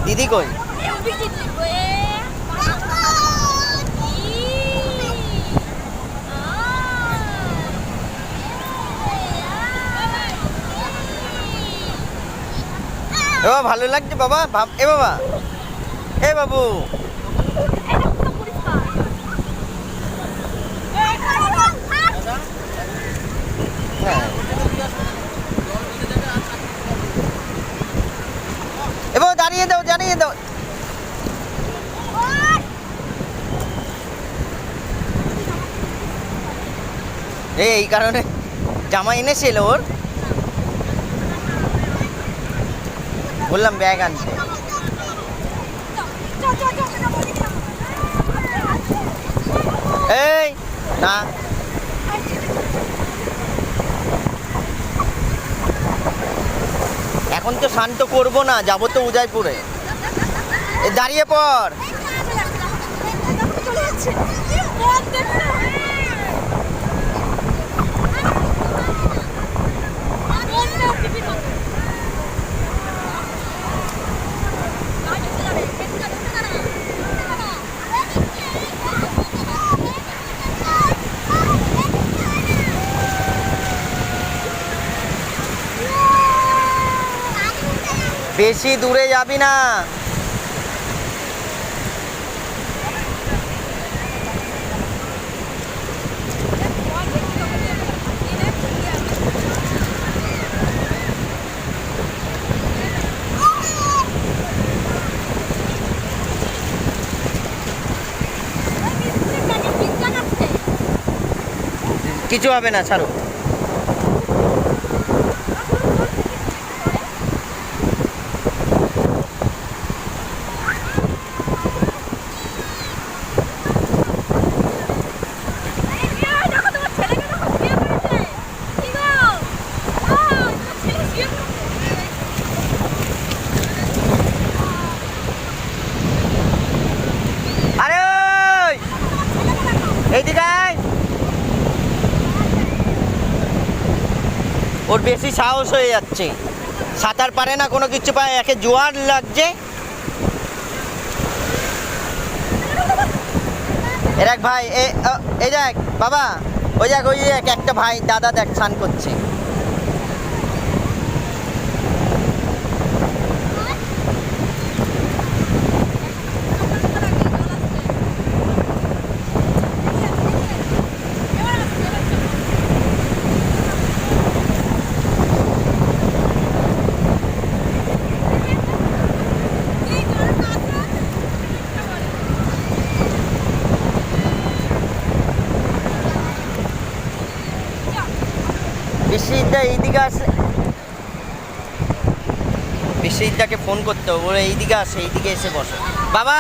দিদি কই? এ বাবা ভালো লাগছে বাবা, এ বাবা, এ বাবু, এবার দাঁড়িয়ে দাও, দাঁড়িয়ে দাও। এই কারণে জামা এনেছিল ওর, বললাম ব্যাগ আনতে। এই না, এখন তো শান্ত করবো না, যাবো তো উদয়পুরে। দাঁড়িয়ে পড়। বেশি দূরে যাবি না। কিছু হবে না, ছাড়ো। আরে এইদিকে আয়। ওর বেশি সাহস হয়ে যাচ্ছে, সাঁতার পারে না, কোনো কিছু পায়, একে জোয়ার লাগছে। এর এক ভাই, এই দেখ বাবা, ওই দেখ, ওই দেখ একটা ভাই দাদা দেখ স্নান করছে। বিশ্বজিৎদা এইদিকে আসে, বিশ্বজিৎদাকে ফোন করতে হবে, ওরা এইদিকে আসে, এইদিকে এসে বসে। বাবা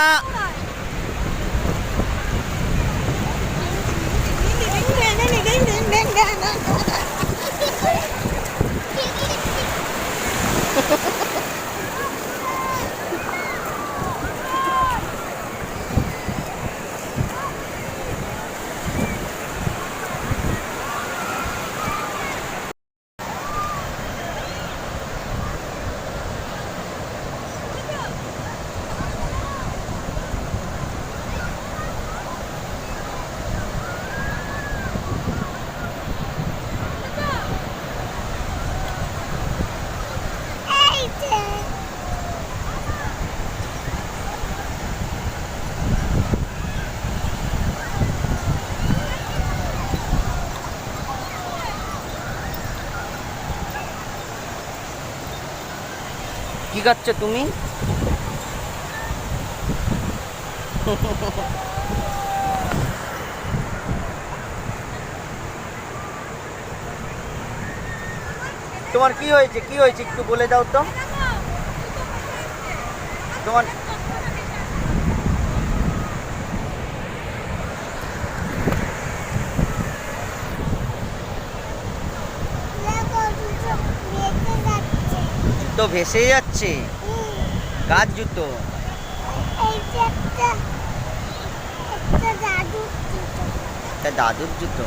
কি খাচ্ছ তুমি? তোমার কি হয়েছে, কি হয়েছে একটু বলে দাও তো। তোমার জুতো ভেসে যাচ্ছে, কার জুতো? দাদুর জুতো।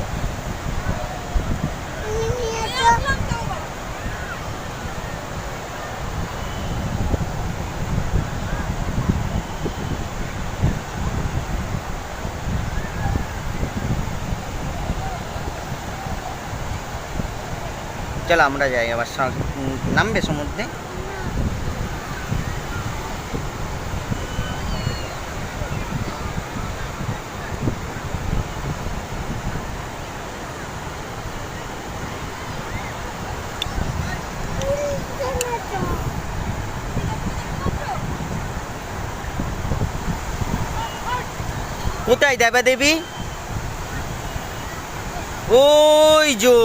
চলো আমরা যাই আবার নামবে সমুদ্রে। কোথায় দেবা দেবী? ওই যো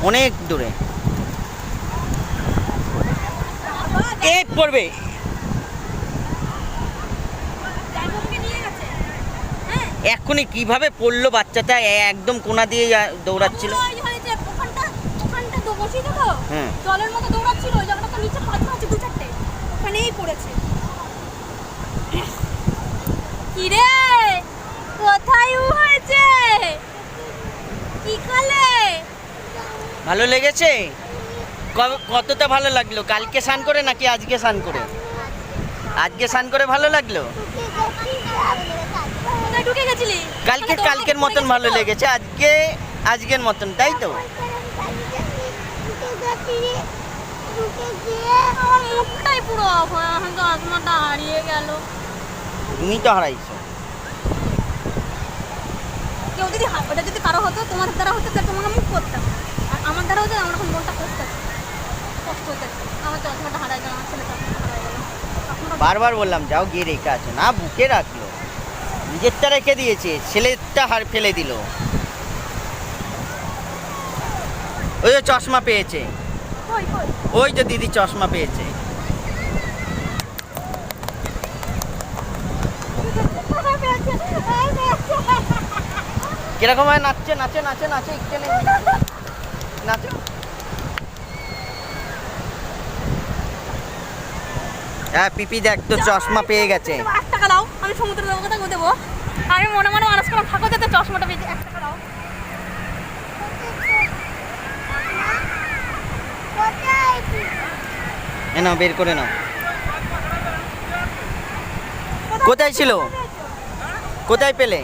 অনেক দূরে পড়বে। এক্ষুনি কিভাবে পড়লো বাচ্চাটা, একদম কোনা দিয়ে দৌড়াচ্ছিল। জলের মতো দৌড়াচ্ছিল, ওই জায়গাটা তো নিচে পাথর আছে 2-4টে, ওখানেই পড়েছে। কি রে, কোথায় হয়েছে? কি করলে? ভালো লেগেছে? কতটা ভালো লাগলো? কালকে স্নান করে নাকি আজকে স্নান করে? আজকে স্নান করে ভালো লাগলো। কোথায় ঢুকে গেছিলি? কালকের মতন ভালো লেগেছে, আজকের মতন, তাই তো? আমার মুখটাই পুরো আত্মাটা হারিয়ে গেল। তুমি তো হারাইছো। কেউ যদি ওটা যদি কারো হতো, তোমার দ্বারা হতো, তাহলে তোমাকে মুখ করতাম। আর আমার দ্বারা হতো, আমার এখন মনটা কষ্ট হচ্ছে। আমার চশমাটা হারাই গেল, আমার ছেলে চশমাটা হারাই গেল। বারবার বললাম যাও গিয়ে রেখে আছে, না বুকে রাখলো, নিজেরটা রেখে দিয়েছে, ছেলেরটা হার ফেলে দিল। ওই যে চশমা পেয়েছে, ওই যে দিদি চশমা পেয়েছে। কিরকম হয় নাচছে নাচে নাচে নাচে নাচে। হ্যাঁ পিপি দেখ তো চশমা পেয়ে গেছে। 8 টাকা দাও, আমি সমুদ্রে যাবো, কোথায় দেবো? আমি মনে মনে মানুষ করে থাকো যাতে চশমাটা পেয়েছি। 1 টাকা দাও। নাও বের করে নাও। কোথায় ছিল? কোথায় পেলে?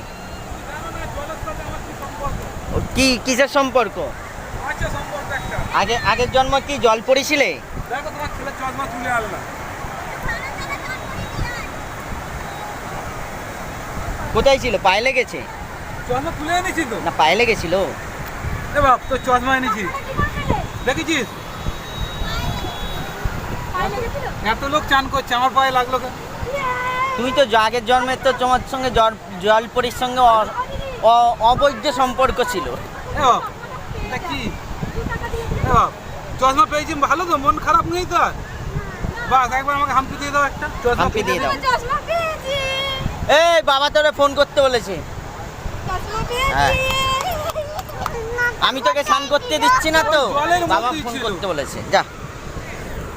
কি কিসের সম্পর্ক? আগের জন্ম কি জল পড়েছিলে? কোথায় ছিল? পায়ে লেগেছে? চশমা তুলে এনেছি তো না পায়ে লেগেছিল? এ বাপ তো চশমা এনেছি, দেখেছিস? এত লোক চান করছে, আমার পায়ে লাগলো কেন? তুমি তো আগের জন্মের তো তোমার সঙ্গে জলপরীর সঙ্গে অবৈধ সম্পর্ক ছিল। এ বাপ এটা কি? এ বাপ চশমা পেয়েছি, ভালো তো, মন খারাপ নেই তো? বাস একবার আমাকে হাম্পি দিয়ে দাও, একটা হাম্পি দিয়ে দাও। চশমা পেয়েছি। এই বাবা তোরে ফোন করতে বলেছে। চশমা পেয়েছি। হ্যাঁ। আমি তোকে স্নান করতে দিচ্ছি না তো, জলের বাবা মধ্যেই ফোন ছিল। করতে বলেছে। যা।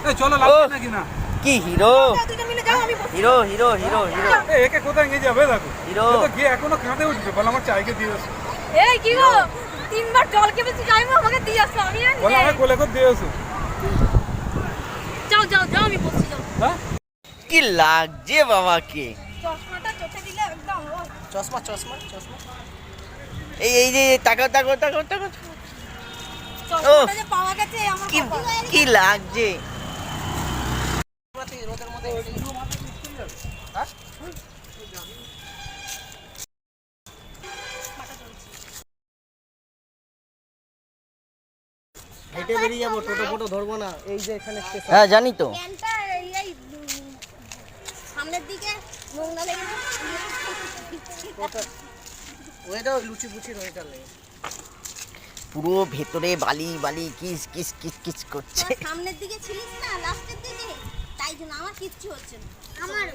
এই চলো, লাগবে নাকি না? কি হিরো, দুজন মিলে যাও, আমি বসছি। হিরো হিরো হিরো হিরো এই একে কোথায় নিয়ে যাবে দেখো? হিরো। ও তো গিয়ে এখনো কাঁদে উঠছে, বলে আমার চাইকে দিয়ে এসো। এই কি গো, 3বার জল খেয়েছি, যাইবো আমাকে দিয়ে আসো, আমি আর বলে আমাকে কোলে করে দিয়ে এসো। যাও যাও যাও, আমি বসছি, যাও। হ্যাঁ কি লাগছে বাবাকে? চশমাটা চোখে দিলে একদম চশমা চশমা চশমা। এই যে তাকাও তাকাও তাকাও তাকাও। চশমাটা যে পাওয়া গেছে আমার কি কি লাগছে? হেঁটে বেরিয়ে যাবো, টোটো ফোটো ধরবো না, এই যে এখানে স্টেশন। হ্যাঁ জানি তো। প্যান্টটা এই সামনের দিকে নোংরা লেগেছে। ওইটা লুচি ফুচি ওইটা নেই। পুরো ভেতরে বালি বালি কিস কিস কিস কিস করছে। তোর সামনের দিকে ছিলিস না, লাস্টের দিকে, তাই জন্য আমার কিচ্ছু হচ্ছে না।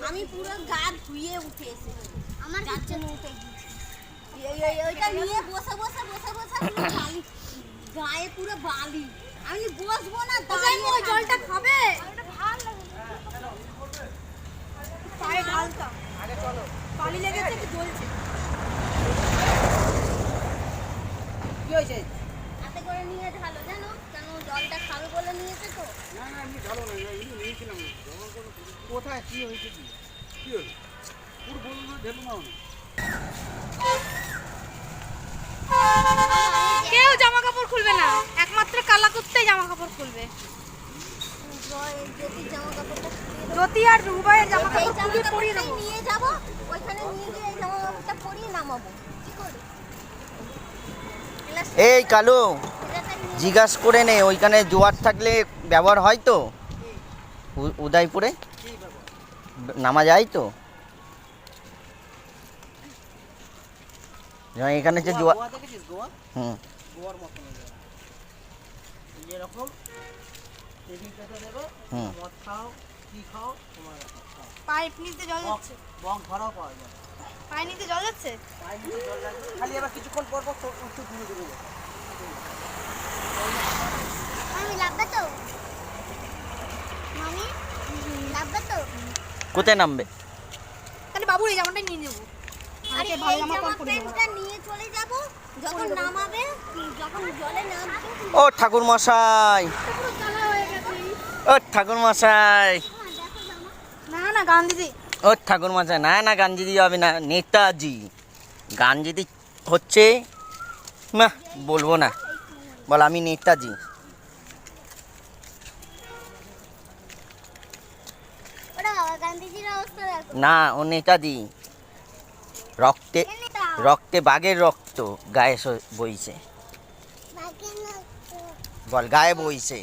আমি পুরো গা ধুয়ে উঠে এসেছি, আমার যাচ্ছে না উঠে ওইটা নিয়ে বসে বসে পুরো বালি, গায়ে পুরো বালি। আমি বসবো না, দাঁড়িয়ে ওই জলটা খাবে? পায়ে ঢালতাম, বালি লেগেছে কি জ্বলছে। কি হয়েছে? হাতে করে নিয়ে ঢালো, জানো কেন? জলটা খাবে বলে নিয়েছে তো। না না এমনি ভালো না, এমনি নিয়েছিলাম না। কোথায় কি হয়েছে? কি হলো? পুরো বললো ঢেলো না। কেউ জামা উভয় জামা কাপড় খুলবে? যদি জামা কাপড়টা জ্যোতি আর উভয়ের জামা এই কাপড় জামা খুলে পরিয়ে কাপড়টাই দেবো। নিয়ে যাবো, ওইখানে নিয়ে গিয়ে এই জামা কাপড়টা পরিয়ে নামাবো। কি করে? এই কালু এটাটা নিয়ে জিজ্ঞাসা করে নে ওইখানে জোয়ার থাকলে ব্যবহার হয় তো উদয়পুরে নামা যায় তো? যেমন এখানে যে জোয়ার গোয়া দেখেছিস গোয়া? হুম গোয়ার মতন হয়ে যাবে। যেরকম টেবিল পেতে দেবে, হুম মদ খাও, কি খাও, তোমার খাও। পাইপ নিতে জল যাচ্ছে, বক ভরাও পাওয়া যায়। পাইপ নিতে জল যাচ্ছে। পায়ে নিচে জল লাগবে। খালি আবার কিছুক্ষণ পর পর একটু ঘুরে ঘুরে যাবে। আমি লাভবে তো? মামি লাভবে তো? কোথায় নামবে? তাহলে বাবুর এই জামাটাই নিয়ে নেবো। আরে আরে ভালো এই জামা জামা পর পরে নেবো। প্যান্টটা নিয়ে চলে যাব, যখন নামাবে, যখন জলে নামবে, ও ঠাকুর মশাই, পুরো কালা হয়ে গেছে। ও ঠাকুর মশাই, দেখো জামা। না না গান্ধীজি, ও ঠাকুর মশাই, না না গাঞ্জিদি হবে না, নেতাজি। গাঞ্জিদি হচ্ছে না, বলবো না, বল আমি নেতাজি। ওরা বাবা গান্ধীজির অবস্থা দেখো। না ও নেতাজি, রক্তে এটা রক্তে বাঘের রক্ত গায়ে বইছে, বাকি না বল গায়ে বইছে,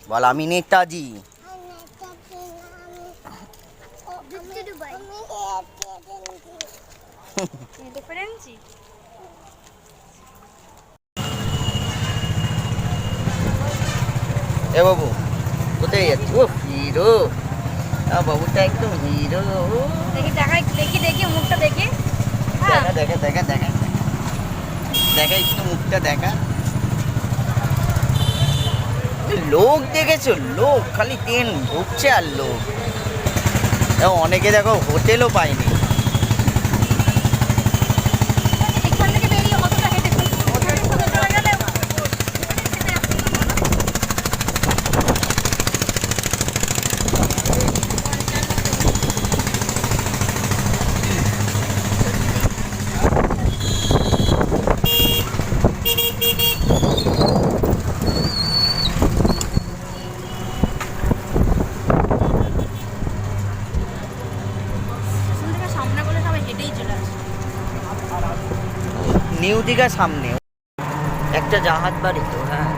বল আমি নেতাজি। ডিফারেন্সি। এ বাবু কোথায় যাচ্ছি? ও হিরো, বাবুটা একদম হিরো। দেখি দেখাই, দেখি মুখটা দেখি। দেখা দেখা দেখা দেখা দেখা একটু মুখটা দেখা। লোক দেখেছো? লোক খালি ট্রেন ঢুকছে আর লোক। দেখো অনেকে দেখো হোটেলও পায়নি। এখান থেকে বেরিয়ে কতটা হেঁটে ওখানে চলে গেলে সামনে বলে সবাই হেঁটেই চলে আসে। নিউ দীঘার সামনে একটা জাহাজ বাড়ি তো, হ্যাঁ।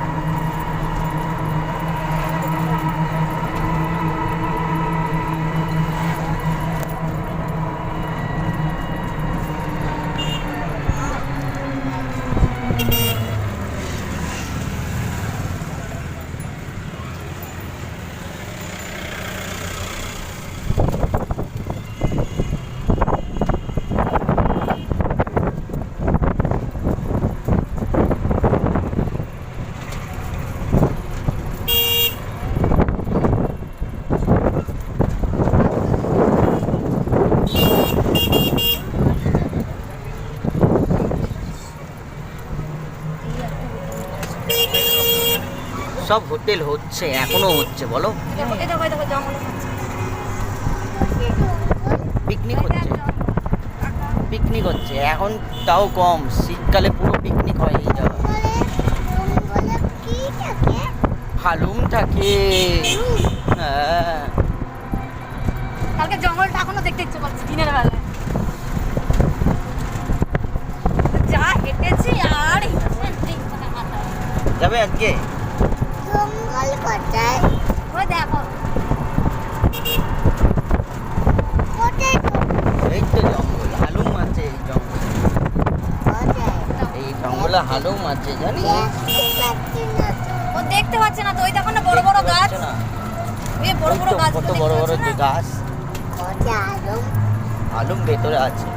সব হোটেল হচ্ছে, এখনো হচ্ছে, বলো এই দেখো জঙ্গল আছে। পিকনিক হচ্ছে, পিকনিক হচ্ছে এখন, তাও কম। শীতকালে পুরো পিকনিক হয় এই জায়গা। হালুম থাকে, হ্যাঁ। কালকে জঙ্গলটা এখনো দেখতে ইচ্ছে করছে দিনের বেলায়। যা হেঁটেছি আর যাবে আজকে? জঙ্গল কোথায়? ওই দেখো কোথায় তো? এই তো জঙ্গল, হালুম আছে এই জঙ্গল, কোথায়? এই জঙ্গলে হালুম আছে জানিস? দেখতে পাচ্ছি না তো। ও দেখতে পাচ্ছে না তো, ওই দেখো না বড় বড় গাছ, পাচ্ছ না? ওই বড় ওই বড় তো, গাছ কত বড় বড় যে গাছ। কোথায় আলো? হালুম ভেতরে আছে,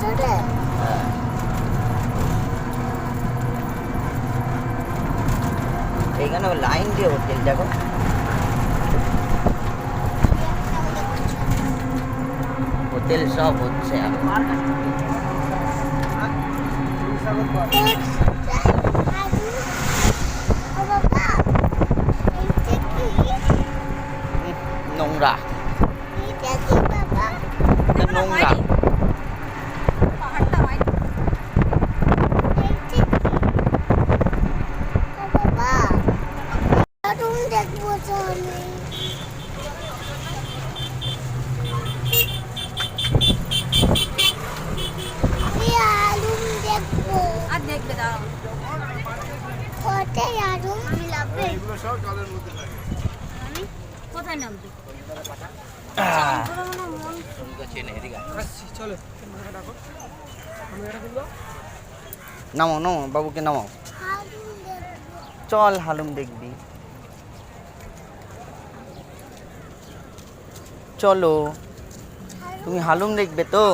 ভেতরে? হ্যাঁ। এইখানে লাইন দিয়ে হোটেল দেখো, হোটেল সব হচ্ছে এখন। ও বাবা, এইটা কি? নোংরা, এইটা কি বাবা? নোংরা। পাহাড়টা হয়। এইটা কি? আমি কোথায় নামবি? আসছি চলো নামাও নামাও বাবুকে নামাও। চল হালুম দেখবি, চলো। তুমি হালুম দেখবে তো?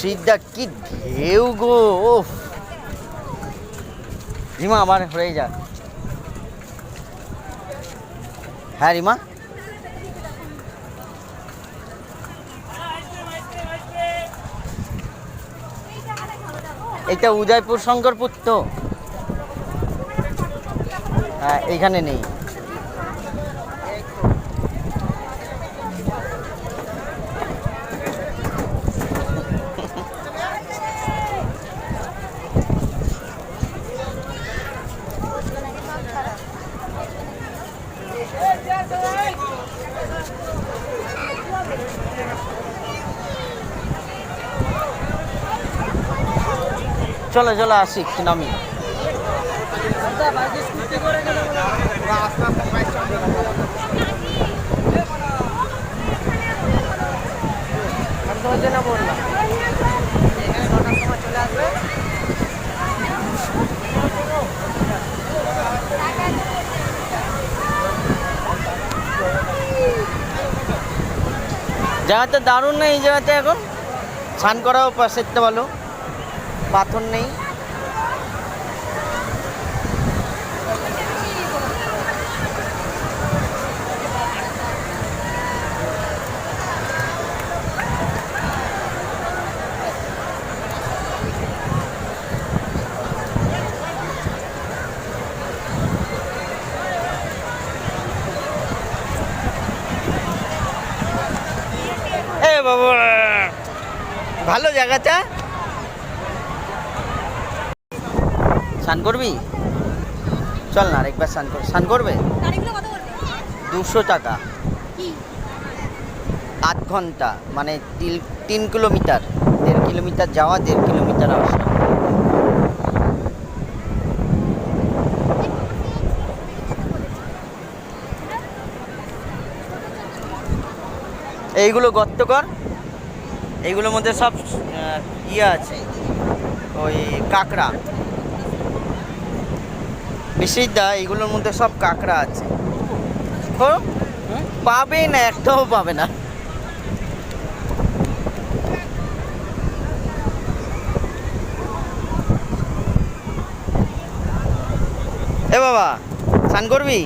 সিদ্ধা কি ঢেউ গো! ওফ, রিমা আবার হয়ে যা। হ্যাঁ রিমা, এটা উদয়পুর শঙ্করপুর তো? হ্যাঁ এইখানে নেই। চলো চলো আসি, একটু নামি। আমি তোমার জন্য বললাম এখানে 9টার সময় চলে আসবে। জায়গাটা দারুণ না এই জায়গাতে, এখন স্নান করাও পাশেরটা ভালো, পাথর নেই। এ বাবা, ভালো জায়গাটা। স্নান করবি? চল না আরেকবার স্নান কর। স্নান করবে? গাড়িগুলো কত করবে? 200 টাকা, কি 8 ঘন্টা, মানে 3 কিলোমিটার। 1.5 কিলোমিটার যাওয়া, 1.5 কিলোমিটার আসা। এইগুলো গর্ত কর, এইগুলোর মধ্যে সব ইয়ে আছে, ওই কাঁকড়া। বিশিদা এইগুলোর মধ্যে সব কাঁকড়া আছে। পাবে না, একটাও পাবে না। এ বাবা, স্নান করবি?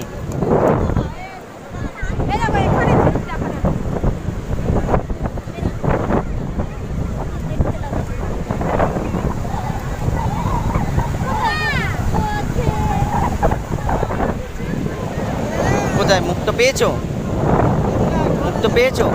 এই দেখো এখানে দেখা যাবে। কোথায়? মুক্ত পেয়েছো? মুক্ত পেয়েছো?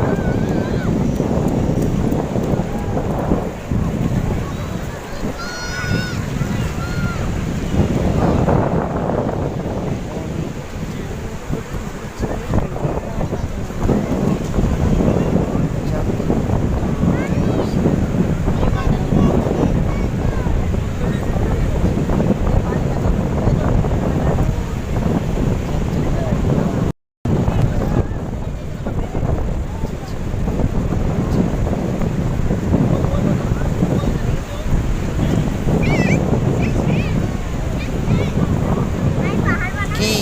কি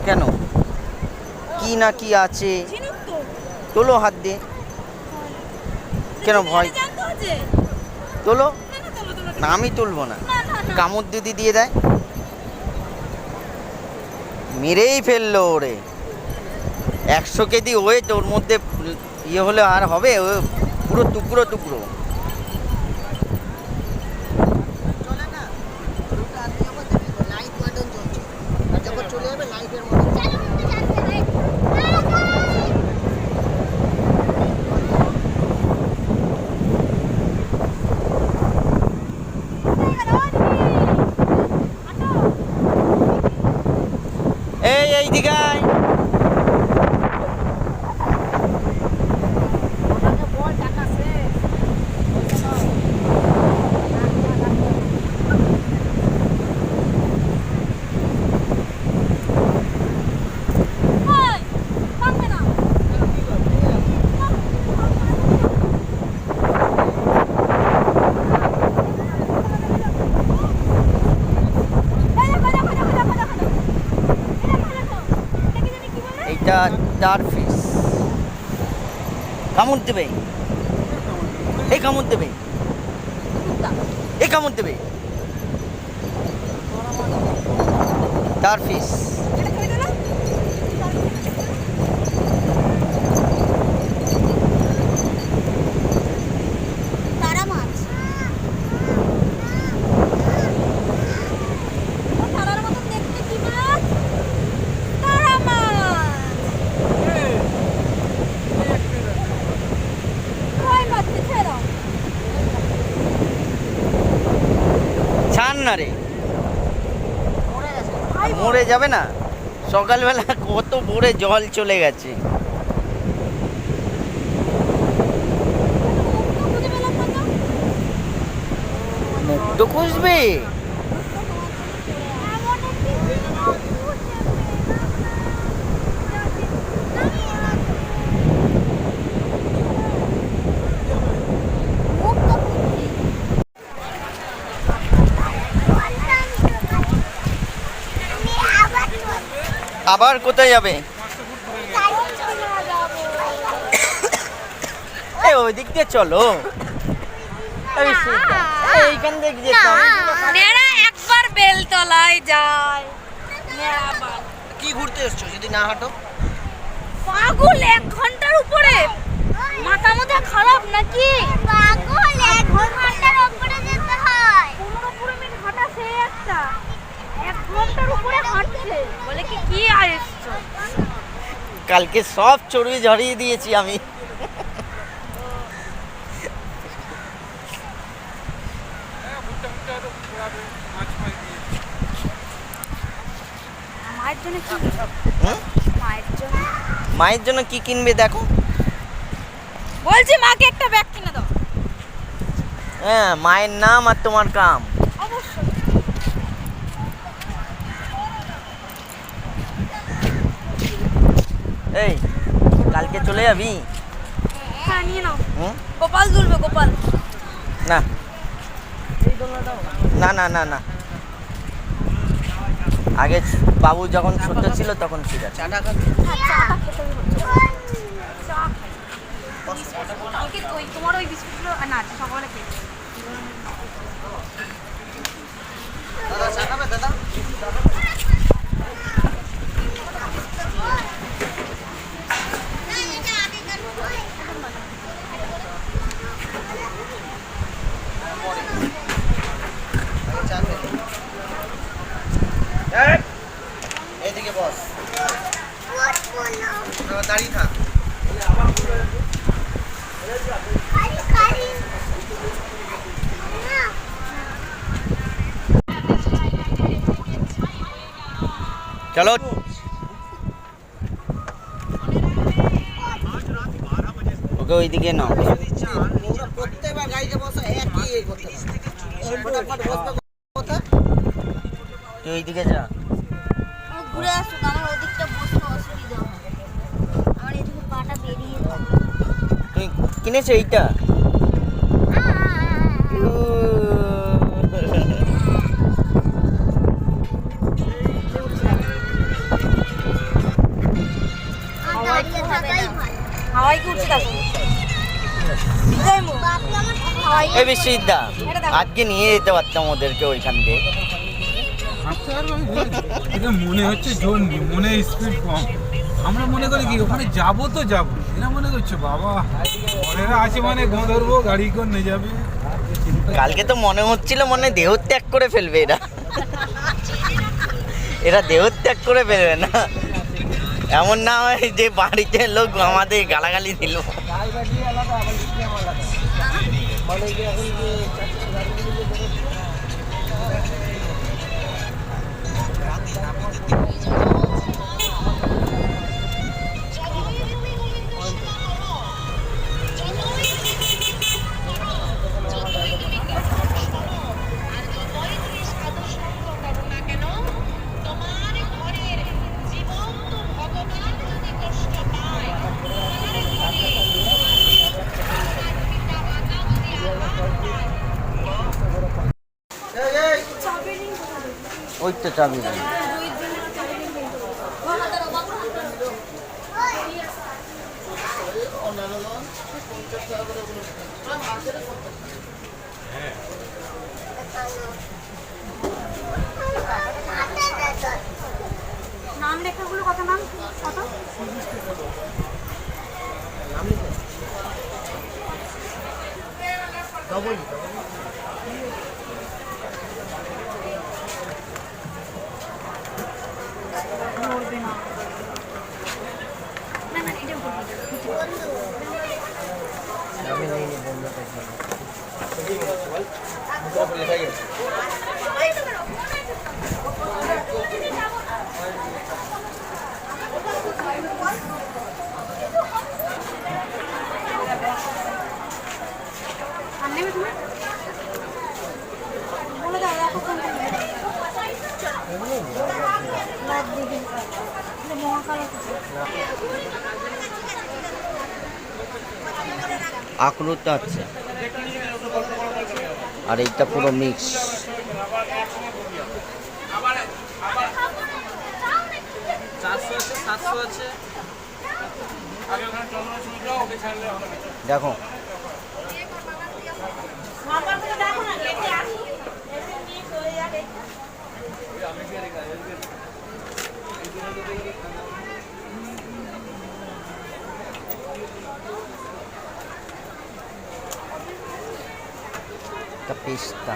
কেন? কি না কি আছে? ঝিনুক তো। তোলো হাত দিয়ে। কেন ভয়? জানতে হচ্ছে। তোলো। না না তোলো তোলো। না আমি তুলবো না। না না না। কামড় যদি দিয়ে দেয়? মেরেই ফেললো ওরে। 100 কেজি ওয়েট, ওর মধ্যে ইয়ে হলে আর হবে? ও পুরো টুকরো টুকরো। এইদিকে আয়। ওই, থামবে না। এই দেখো, দেখো, দেখো, দেখো, দেখো, দেখো। এই দেখো, দেখো। এটাকে জানি কি বলে? এইটা স্টারফিশ। কামড় দেবে, এই কামড় দেবে, এই কামড় দেবে। স্টারফিশ। এটা খেয়ে দিলো? তারা মাছ। ও তারার মতন দেখতে কি মাছ? তারা মাছ। কই মাছ ছেড়ে দাও। ছাড় না রে, মরে যাবে না। সকালবেলা কত ভোরে জল চলে গেছে। মুখটা খুঁজে পেলাম না তো। মুখ তো খুঁজবে। এমন একটি জিনিস মুখটা খুঁজছি। আবার কোথায় যাবে? এই ওই দিক দিয়ে চলো। এই সিধা। এইখান থেকে যেতাম। নেড়া একবার বেলতলায় যায়। নেড়া বাল। কি ঘুরতে এসছো যদি না হাঁটো? পাগল 1 ঘন্টার উপরে মাথা মাথা খারাপ নাকি? পাগল 1 ঘন্টার উপরে যেতে হয়। 15-20 মিনিট হাঁটা সে একটা 1 ঘন্টার উপরে হাঁটছে বলে কি কি আসছো? কালকে সব চর্বি ঝরিয়ে দিয়েছি আমি। মায়ের জন্য কি? হুম? মায়ের জন্য মায়ের জন্য কি কিনবে দেখো। বলছি মাকে একটা ব্যাগ কিনে দাও। হ্যাঁ, মায়ের নাম আর তোমার কাম। অবশ্যই। এই কালকে চলে যাবি? হ্যাঁ নিয়ে নাও। হুম? গোপাল দুলবে গোপাল। না না না না না, আগে বাবু যখন ছোট ছিল তখন ঠিক আছে। হ্যাঁ চাটা খেতে হচ্ছে। চা খাই। কালকে ওই তোমার ওই বিস্কুটগুলো না সকালে খেয়েছি। এদিকে বস, দাঁড়িয়ে থাক। চলো ওকে ওইদিকে নাও। প্রত্যেকবার গাড়িতে বসে একই এই করতে হয়। ফটাফট বসবে কোথায়? তুই ওইদিকে যা। ঘুরে আসুক, আমার ওদিকটা বসতে অসুবিধা হয়। আমার এদিকে পাটা বেরিয়ে যায়। তুই কিনেছো এইটা? আর দাঁড়িয়ে থাকাই ভালো। হাওয়াই কি উঠছে দেখো। বিজয় মুখ। বাপি আমার হাওয়াই এই বিশ্বজিৎদা, আজকে নিয়ে যেতে পারতাম ওদেরকে ওইখান দিয়ে। হাঁটতে পারবে আমি বলছি। এটা মনে হচ্ছে জন্ডি, মনে স্পিড কম। আমরা মনে করি কি ওখানে যাবো তো যাবো, এরা মনে করছে বাবা পরেরা আছে মানে গো ধরবো গাড়ি করে নিয়ে যাবে। কালকে তো মনে হচ্ছিল মনে দেহত্যাগ করে ফেলবে এরা। এরা দেহত্যাগ করে ফেলবে না, এমন না হয় যে বাড়িতে লোক আমাদের গালাগালি দিল। ওই তো চাবি নেই। নাম লেখাগুলো কত নাম কত? ডবল ধরবে না না না এটা আমি নেই বন্ধুটা আর নেবে তুমি বলে দাও দেখো কোনটা নেবে। লাভ দেখি এটা মহাকাল আছে। আখরোটটা আছে আর এইটা পুরো মিক্স। দেখো একটা পেস্তা।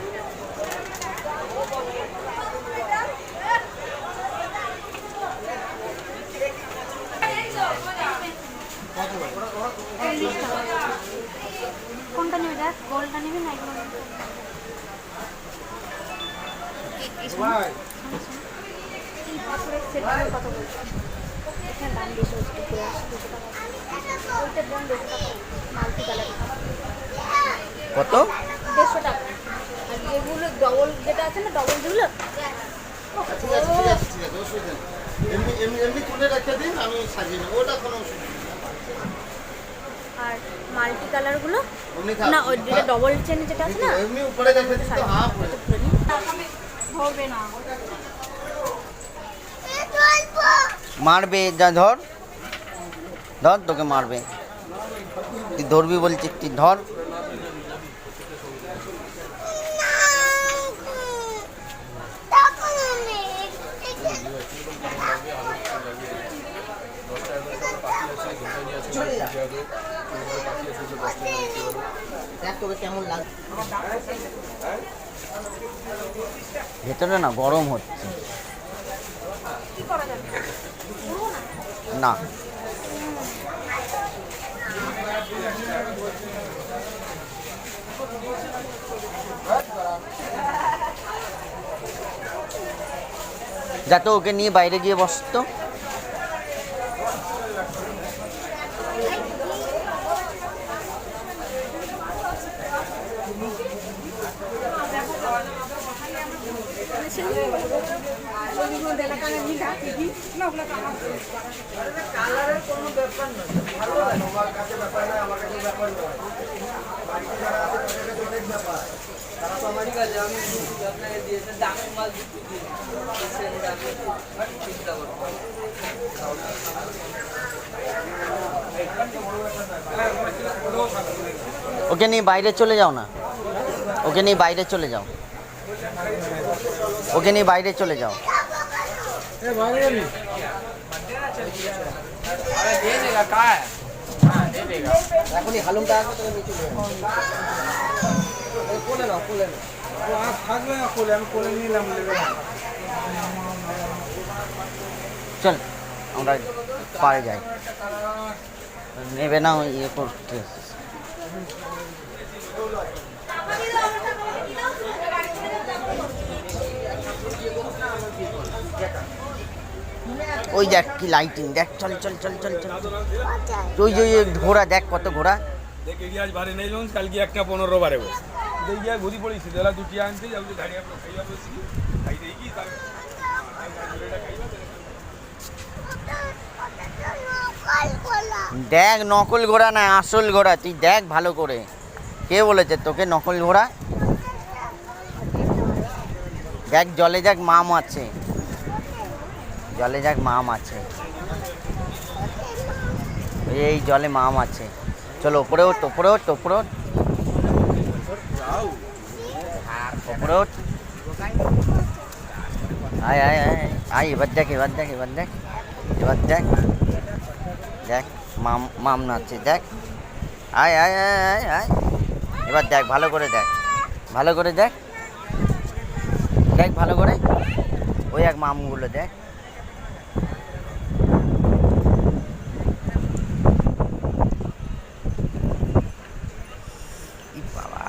কোনটা নেবে দেখ গোলটা নেবে না এগুলো নেবে? এই পাথরের সেটগুলো কত বলছে? এখানে দাম বেশি হচ্ছে 200 টাকা। ওইটার দাম 150 টাকা মাল্টি কালার কত? 150 টাকা। আর যেগুলো ডবল যেটা আছে না ডবল যেগুলো ঠিক আছে অসুবিধা নেই। এমনি তুলে রেখে দিন, আমি সাজিয়ে নেবো, ওটা কোনো অসুবিধা নেই। আর মাল্টি কালারগুলো এমনি না ওই যেটা ডবল চেন যেটা আছে না এমনি উপরে রেখে দিন তো হাফ হয়ে যাবে। ধরবে না মারবে, যা ধর ধর, তোকে মারবে। তুই ধরবি বলছি, তুই ধর। দেখ তোকে কেমন লাগছে। ভেতরে না গরম হচ্ছে কি করা যাবে না। যাতে ওকে নিয়ে বাইরে গিয়ে বসতো। ওকে নিয়ে বাইরে চলে যাও না, ওকে নিয়ে বাইরে চলে যাও, ওকে নিয়ে বাইরে চলে যাও। এখনই হালুমটা আসবে তোকে নিচে নিয়ে যাবো। কোলে নাও কোলে নাও। ও আর থাকবে না কোলে, আমি কোলে নিলাম নেবে না। চল আমরা পারে যাই। নেবে না ওই ইয়ে করতে। ওই দেখ কি লাইটিং, দেখ চল চল চল চল চল। ওই যে ওই ঘোড়া দেখ, কত ঘোড়া। দেখ এরিয়া আজ বারে নেই লোন, কালকে একটা 15 বারে বস দেখ গিয়া ঘুরি পড়িছি দেলা দুটি আনতে যাও, যে গাড়ি আপনি খাইয়া বসি খাই দেই কি তার দেখ নকল ঘোড়া না আসল ঘোড়া, তুই দেখ ভালো করে। কে বলেছে তোকে নকল ঘোড়া? দেখ জলে যাক মাম আছে, জলে যাক মাম আছে, এই জলে মাম আছে। চলো ওপরে ওঠ, ওপরে ওঠ, ওপরে ওঠ, ওপরে ওঠ। আয় আয় আয় আয়, এবার দেখ, এবার দেখ, এবার দেখ, এবার দেখ, দেখ মাম মাম নাচছে দেখ। আয় আয় আয় আয় আয়, এবার দেখ, ভালো করে দেখ, ভালো করে দেখ, দেখ ভালো করে, ওই এক মামগুলো দেখ। ই বাবা,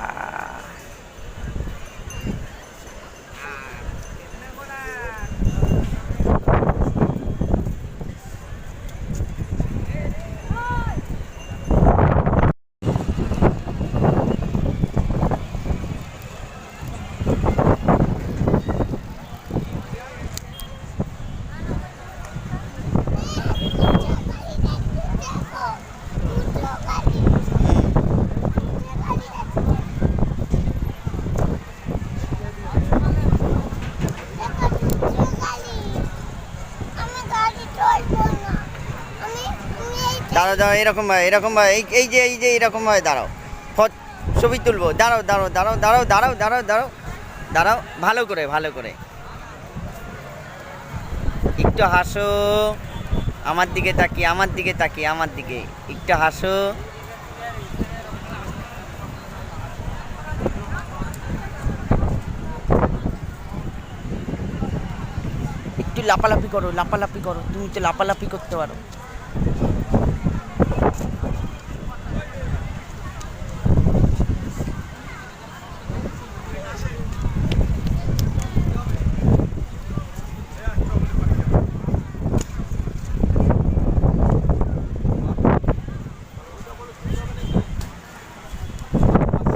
দাঁড়াও দাঁড়াও, এরকম ভাবে, এরকম ভাবে, এই যে এই যে এরকম ভাবে দাঁড়াও, ফট ছবি তুলবো। দাঁড়াও দাঁড়াও দাঁড়াও দাঁড়াও দাঁড়াও দাঁড়াও দাঁড়াও দাঁড়াও, ভালো করে, ভালো করে একটু হাসো, আমার দিকে তাকিয়ে, আমার দিকে তাকিয়ে, আমার দিকে একটু হাসো। একটু লাপালাপি করো, লাপালাপি করো, তুমি তো লাপালাপি করতে পারো।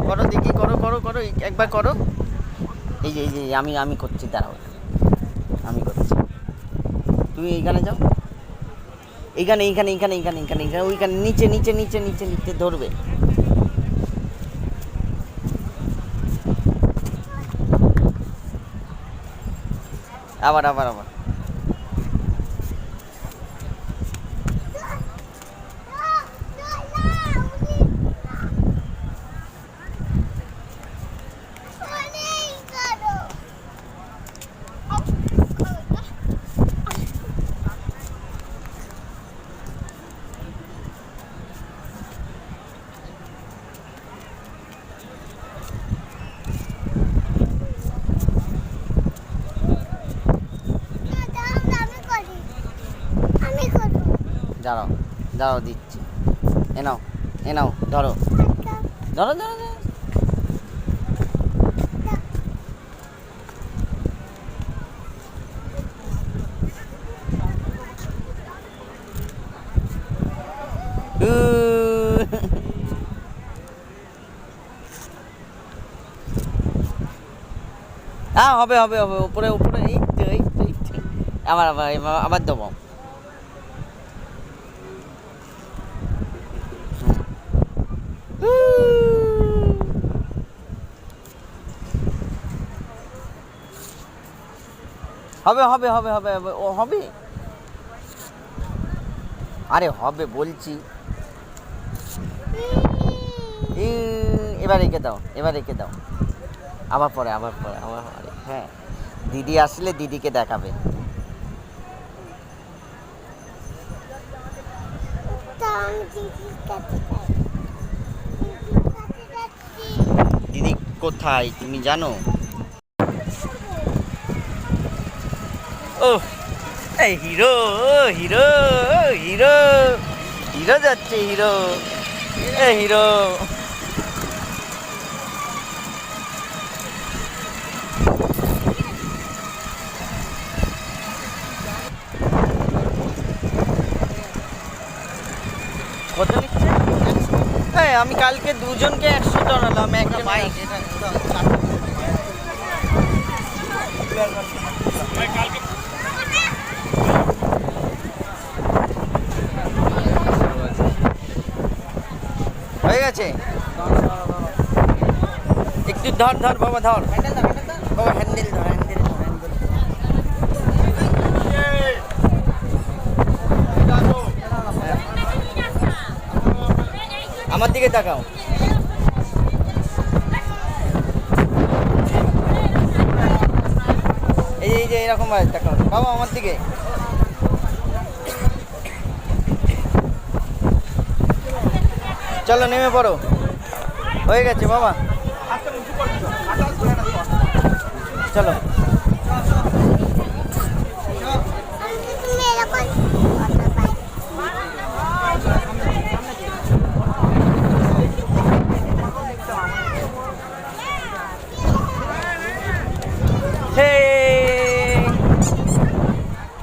করো দেখি, করো করো করো, একবার করো। এই যে এই যে আমি করছি, দাঁড়াও, আমি করছি, তুমি এইখানে যাও, এইখানে এইখানে এইখানে এইখানে এইখানে এইখানে, ওইখানে নিচে নিচে নিচে নিচে নিচে ধরবে। আবার আবার আবার, দাঁড়াও দাঁড়াও দিচ্ছি, এ নাও, এ নাও, ধরো ধরো ধরো ধরো। হ্যাঁ হবে হবে হবে, উপরে উপরে, এই তো এই তো এই তো, আবার আবার আবার দেবো। হবে হবে হবে হবে হবে, ও হবে, আরে হবে বলছি। এবার রেখে দাও, এবার রেখে দাও, আবার পরে, আবার পরে, আবার পরে। হ্যাঁ, দিদি আসলে দিদিকে দেখাবে। দিদি কোথায় তুমি জানো? ও এই হিরো, হিরো হিরো হিরো যাচ্ছে, হিরো, এ হিরো। কত নিচ্ছে? হ্যাঁ, আমি কালকে দুজনকে 100 টানালাম, একটা বাইক। হয়ে গেছে, একটু ধর ধর বাবা, ধর বাবা, হ্যান্ডেল ধর, হ্যান্ডেল ধর, আমার দিকে তাকাও। এই যে এরকম ভাবে তাকাও বাবা আমার দিকে। চলো নেমে পড়ো, হয়ে গেছে বাবা, চলো।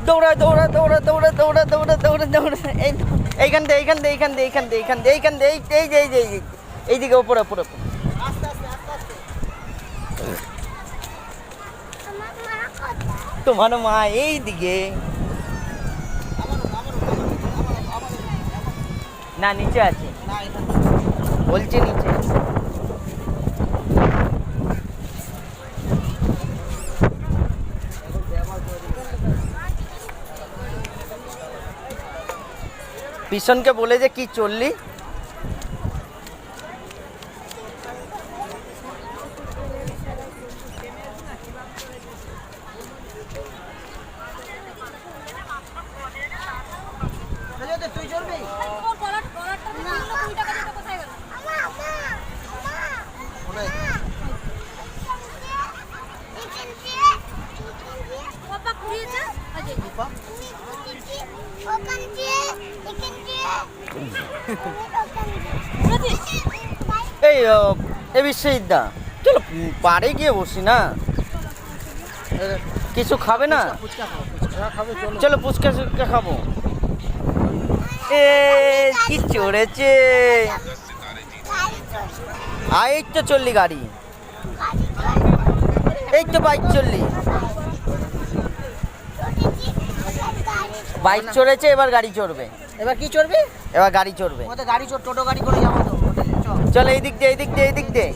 দৌড়া দৌড়া দৌড়া দৌড়া দৌড়া দৌড়া দৌড়া দৌড়া, এইখান দিয়ে এইখান দিয়ে এইখান দিয়ে এইখান দিয়ে এইখান দিয়ে এইখান দিয়ে এই যে এই যে এইদিকে ওপরে ওপরে। তোমার মা এইদিকে না, নিচে আছে বলছে, নিচে। পিছনকে বলে যে কি চললি, তুই চলবি? এই এ বিশ্বজিৎদা চলো পাড়ে গিয়ে বসি না, কিছু খাবে না? চলো ফুচকা ফুচকা খাবো। এ কি চড়েছে, এই তো চললি গাড়ি, এই তো বাইক চললি, বাইক চড়েছে, এবার গাড়ি চড়বে। এবার কি চড়বি? এবার গাড়ি চড়বে। গাড়ি টোটো গাড়ি করে যাবো তো। চলো এই দিক দিয়ে এই দিক দিয়ে এই দিক দিয়ে।